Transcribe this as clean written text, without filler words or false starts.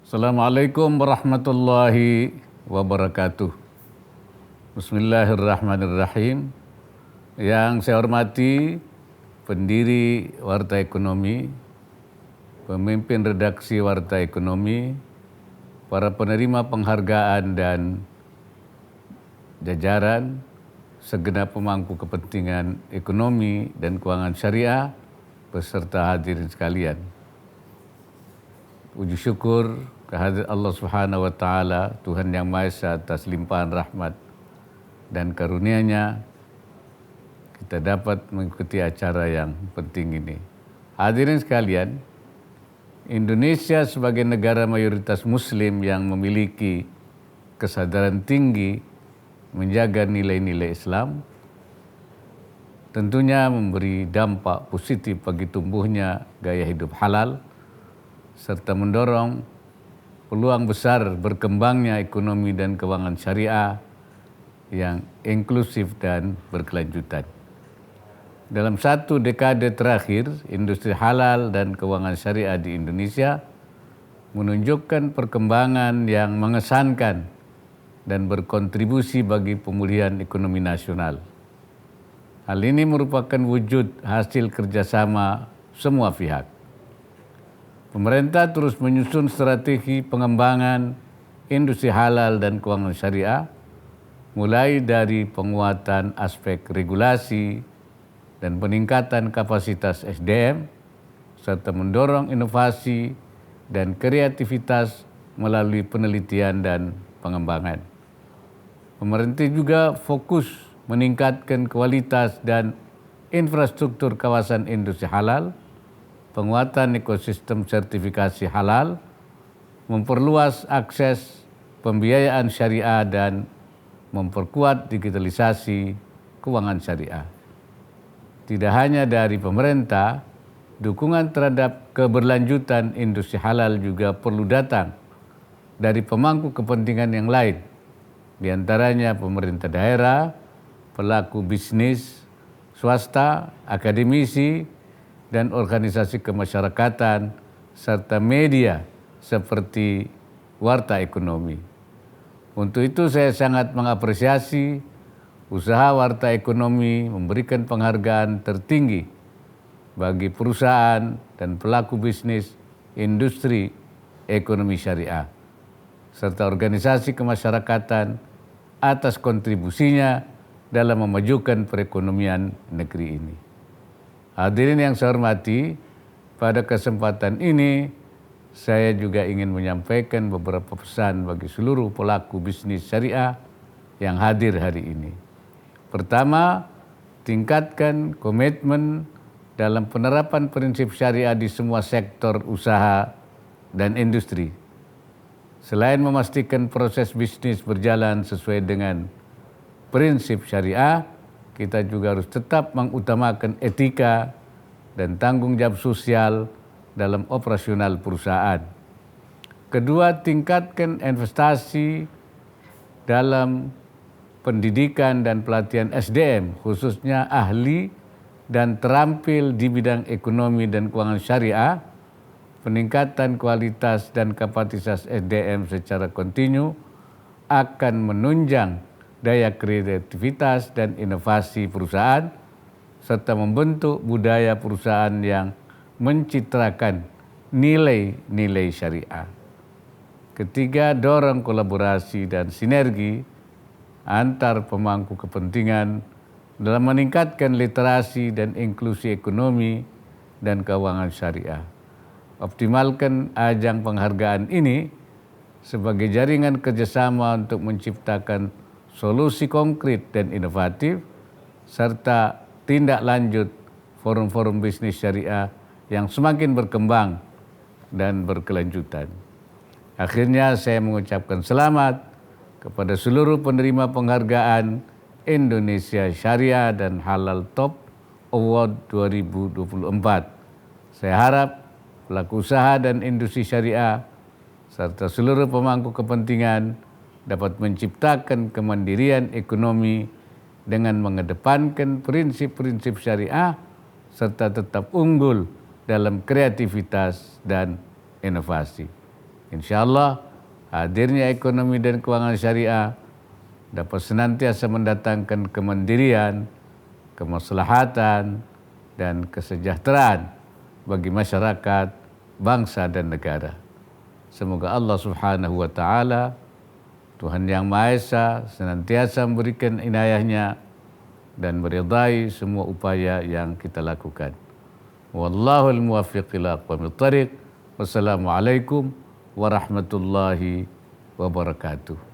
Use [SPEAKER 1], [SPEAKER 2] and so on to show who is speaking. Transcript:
[SPEAKER 1] Assalamualaikum warahmatullahi wabarakatuh. Bismillahirrahmanirrahim. Yang saya hormati pendiri Warta Ekonomi, pemimpin redaksi Warta Ekonomi, para penerima penghargaan dan jajaran, segenap pemangku kepentingan ekonomi dan keuangan syariah, beserta hadirin sekalian. Puji syukur kehadirat Allah Subhanahu wa taala, Tuhan Yang Maha Esa, atas limpahan rahmat dan karunia-Nya kita dapat mengikuti acara yang penting ini. Hadirin sekalian, Indonesia sebagai negara mayoritas muslim yang memiliki kesadaran tinggi menjaga nilai-nilai Islam tentunya memberi dampak positif bagi tumbuhnya gaya hidup halal serta mendorong peluang besar berkembangnya ekonomi dan keuangan syariah yang inklusif dan berkelanjutan. Dalam satu dekade terakhir, industri halal dan keuangan syariah di Indonesia menunjukkan perkembangan yang mengesankan dan berkontribusi bagi pemulihan ekonomi nasional. Hal ini merupakan wujud hasil kerjasama semua pihak. Pemerintah terus menyusun strategi pengembangan industri halal dan keuangan syariah, mulai dari penguatan aspek regulasi dan peningkatan kapasitas SDM, serta mendorong inovasi dan kreativitas melalui penelitian dan pengembangan. Pemerintah juga fokus meningkatkan kualitas dan infrastruktur kawasan industri halal, penguatan ekosistem sertifikasi halal, memperluas akses pembiayaan syariah, dan memperkuat digitalisasi keuangan syariah. Tidak hanya dari pemerintah, dukungan terhadap keberlanjutan industri halal juga perlu datang dari pemangku kepentingan yang lain, di antaranya pemerintah daerah, pelaku bisnis, swasta, akademisi, dan organisasi kemasyarakatan, serta media seperti Warta Ekonomi. Untuk itu saya sangat mengapresiasi usaha Warta Ekonomi memberikan penghargaan tertinggi bagi perusahaan dan pelaku bisnis industri ekonomi syariah, serta organisasi kemasyarakatan atas kontribusinya dalam memajukan perekonomian negeri ini. Hadirin yang saya hormati, pada kesempatan ini saya juga ingin menyampaikan beberapa pesan bagi seluruh pelaku bisnis syariah yang hadir hari ini. Pertama, tingkatkan komitmen dalam penerapan prinsip syariah di semua sektor usaha dan industri. Selain memastikan proses bisnis berjalan sesuai dengan prinsip syariah, kita juga harus tetap mengutamakan etika dan tanggung jawab sosial dalam operasional perusahaan. Kedua, tingkatkan investasi dalam pendidikan dan pelatihan SDM, khususnya ahli dan terampil di bidang ekonomi dan keuangan syariah. Peningkatan kualitas dan kapasitas SDM secara kontinu akan menunjang daya kreativitas dan inovasi perusahaan, serta membentuk budaya perusahaan yang mencitrakan nilai-nilai syariah. Ketiga, dorong kolaborasi dan sinergi antar pemangku kepentingan dalam meningkatkan literasi dan inklusi ekonomi dan keuangan syariah. Optimalkan ajang penghargaan ini sebagai jaringan kerjasama untuk menciptakan solusi konkret dan inovatif, serta tindak lanjut forum-forum bisnis syariah yang semakin berkembang dan berkelanjutan. Akhirnya saya mengucapkan selamat kepada seluruh penerima penghargaan Indonesia Syariah dan Halal Top Award 2024. Saya harap pelaku usaha dan industri syariah serta seluruh pemangku kepentingan dapat menciptakan kemandirian ekonomi dengan mengedepankan prinsip-prinsip syariah serta tetap unggul dalam kreativitas dan inovasi. Insyaallah hadirnya ekonomi dan keuangan syariah dapat senantiasa mendatangkan kemandirian, kemaslahatan, dan kesejahteraan bagi masyarakat, bangsa, dan negara. Semoga Allah Subhanahu wa Ta'ala, Tuhan Yang Maha Esa, senantiasa memberikan inayahnya dan meridai semua upaya yang kita lakukan. Wallahul muwaffiq ila aqwamit thariq. Wassalamualaikum warahmatullahi wabarakatuh.